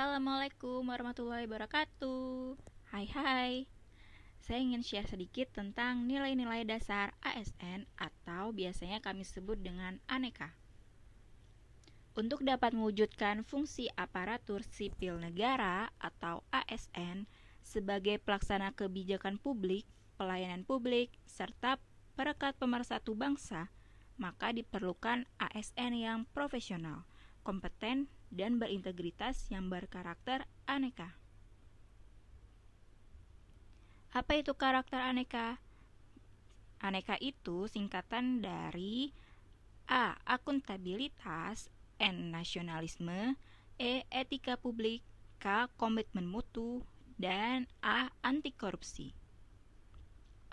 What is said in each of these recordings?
Assalamualaikum warahmatullahi wabarakatuh. Hai, saya ingin share sedikit tentang nilai-nilai dasar ASN atau biasanya kami sebut dengan aneka. Untuk dapat mewujudkan fungsi aparatur sipil negara atau ASN sebagai pelaksana kebijakan publik, pelayanan publik, serta perekat pemersatu bangsa, maka diperlukan ASN yang profesional, kompeten, dan berintegritas yang berkarakter aneka. Apa itu karakter aneka? Aneka itu singkatan dari A. Akuntabilitas, N. Nasionalisme, E. Etika publik, K. Komitmen mutu, dan A. Anti korupsi.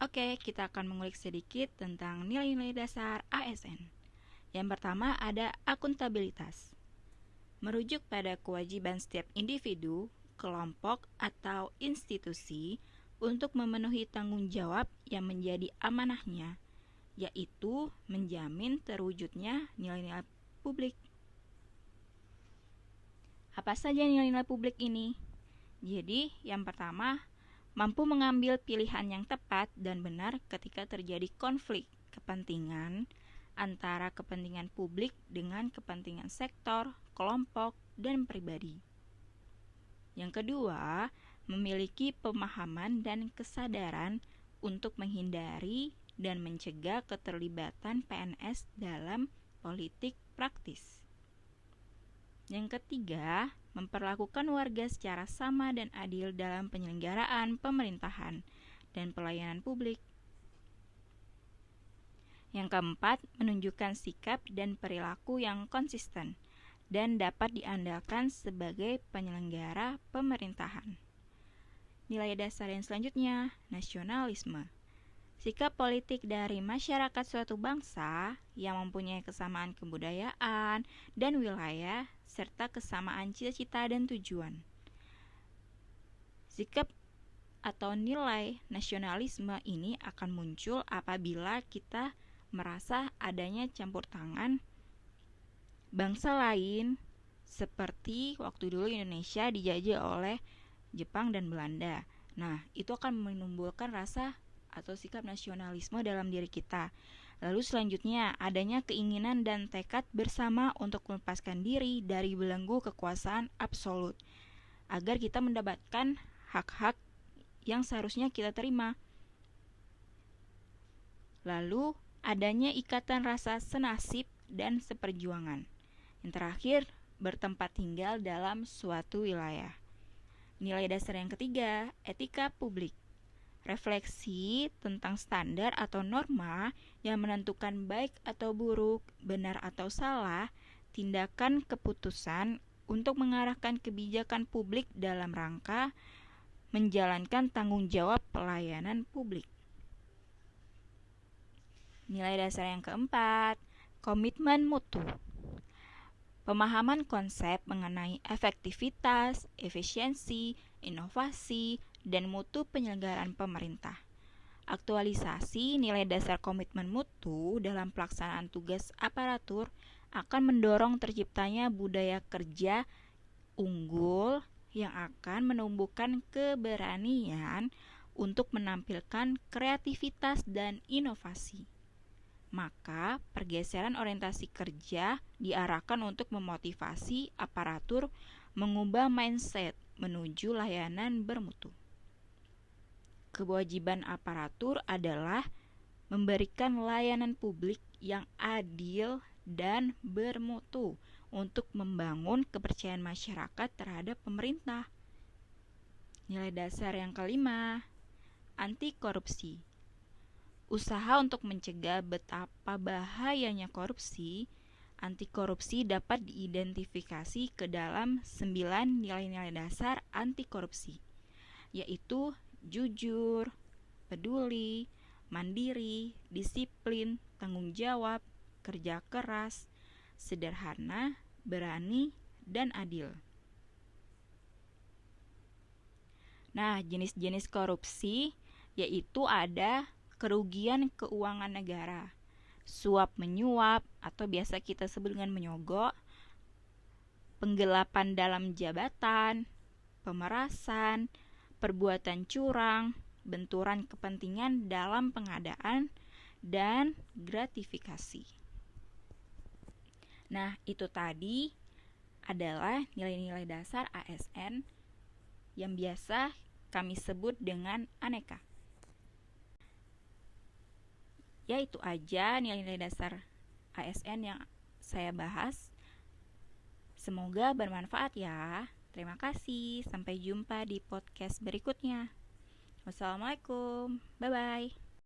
Oke, kita akan mengulik sedikit tentang nilai-nilai dasar ASN. Yang pertama ada akuntabilitas. Merujuk pada kewajiban setiap individu, kelompok, atau institusi untuk memenuhi tanggung jawab yang menjadi amanahnya, yaitu menjamin terwujudnya nilai-nilai publik. Apa saja nilai-nilai publik ini? Jadi, yang pertama, mampu mengambil pilihan yang tepat dan benar ketika terjadi konflik kepentingan antara kepentingan publik dengan kepentingan sektor, kelompok, dan pribadi. Yang kedua, memiliki pemahaman dan kesadaran untuk menghindari dan mencegah keterlibatan PNS dalam politik praktis. Yang ketiga, memperlakukan warga secara sama dan adil dalam penyelenggaraan pemerintahan dan pelayanan publik. Yang keempat, menunjukkan sikap dan perilaku yang konsisten dan dapat diandalkan sebagai penyelenggara pemerintahan. Nilai dasar yang selanjutnya, nasionalisme. Sikap politik dari masyarakat suatu bangsa yang mempunyai kesamaan kebudayaan dan wilayah serta kesamaan cita-cita dan tujuan. Sikap atau nilai nasionalisme ini akan muncul apabila kita merasa adanya campur tangan bangsa lain, seperti waktu dulu Indonesia dijajah oleh Jepang dan Belanda. Nah, itu akan menimbulkan rasa atau sikap nasionalisme dalam diri kita. Lalu selanjutnya, adanya keinginan dan tekad bersama untuk melepaskan diri dari belenggu kekuasaan absolut, agar kita mendapatkan hak-hak yang seharusnya kita terima. Lalu, adanya ikatan rasa senasib dan seperjuangan. Yang terakhir, bertempat tinggal dalam suatu wilayah. Nilai dasar yang ketiga, etika publik. Refleksi tentang standar atau norma yang menentukan baik atau buruk, benar atau salah, tindakan keputusan untuk mengarahkan kebijakan publik dalam rangka menjalankan tanggung jawab pelayanan publik. Nilai dasar yang keempat, komitmen mutu. Pemahaman konsep mengenai efektivitas, efisiensi, inovasi, dan mutu penyelenggaraan pemerintah. Aktualisasi nilai dasar komitmen mutu dalam pelaksanaan tugas aparatur akan mendorong terciptanya budaya kerja unggul yang akan menumbuhkan keberanian untuk menampilkan kreativitas dan inovasi. Maka, pergeseran orientasi kerja diarahkan untuk memotivasi aparatur mengubah mindset menuju layanan bermutu. Kewajiban aparatur adalah memberikan layanan publik yang adil dan bermutu untuk membangun kepercayaan masyarakat terhadap pemerintah. Nilai dasar yang kelima, anti korupsi. Usaha untuk mencegah betapa bahayanya korupsi, anti korupsi dapat diidentifikasi ke dalam 9 nilai-nilai dasar anti korupsi, yaitu jujur, peduli, mandiri, disiplin, tanggung jawab, kerja keras, sederhana, berani, dan adil. Nah, jenis-jenis korupsi yaitu ada kerugian keuangan negara, suap menyuap atau biasa kita sebut dengan menyogok, penggelapan dalam jabatan, pemerasan, perbuatan curang, benturan kepentingan dalam pengadaan, dan gratifikasi. Nah, itu tadi adalah nilai-nilai dasar ASN yang biasa kami sebut dengan aneka. Ya, itu aja nilai-nilai dasar ASN yang saya bahas. Semoga bermanfaat ya. Terima kasih. Sampai jumpa di podcast berikutnya. Wassalamualaikum. Bye-bye.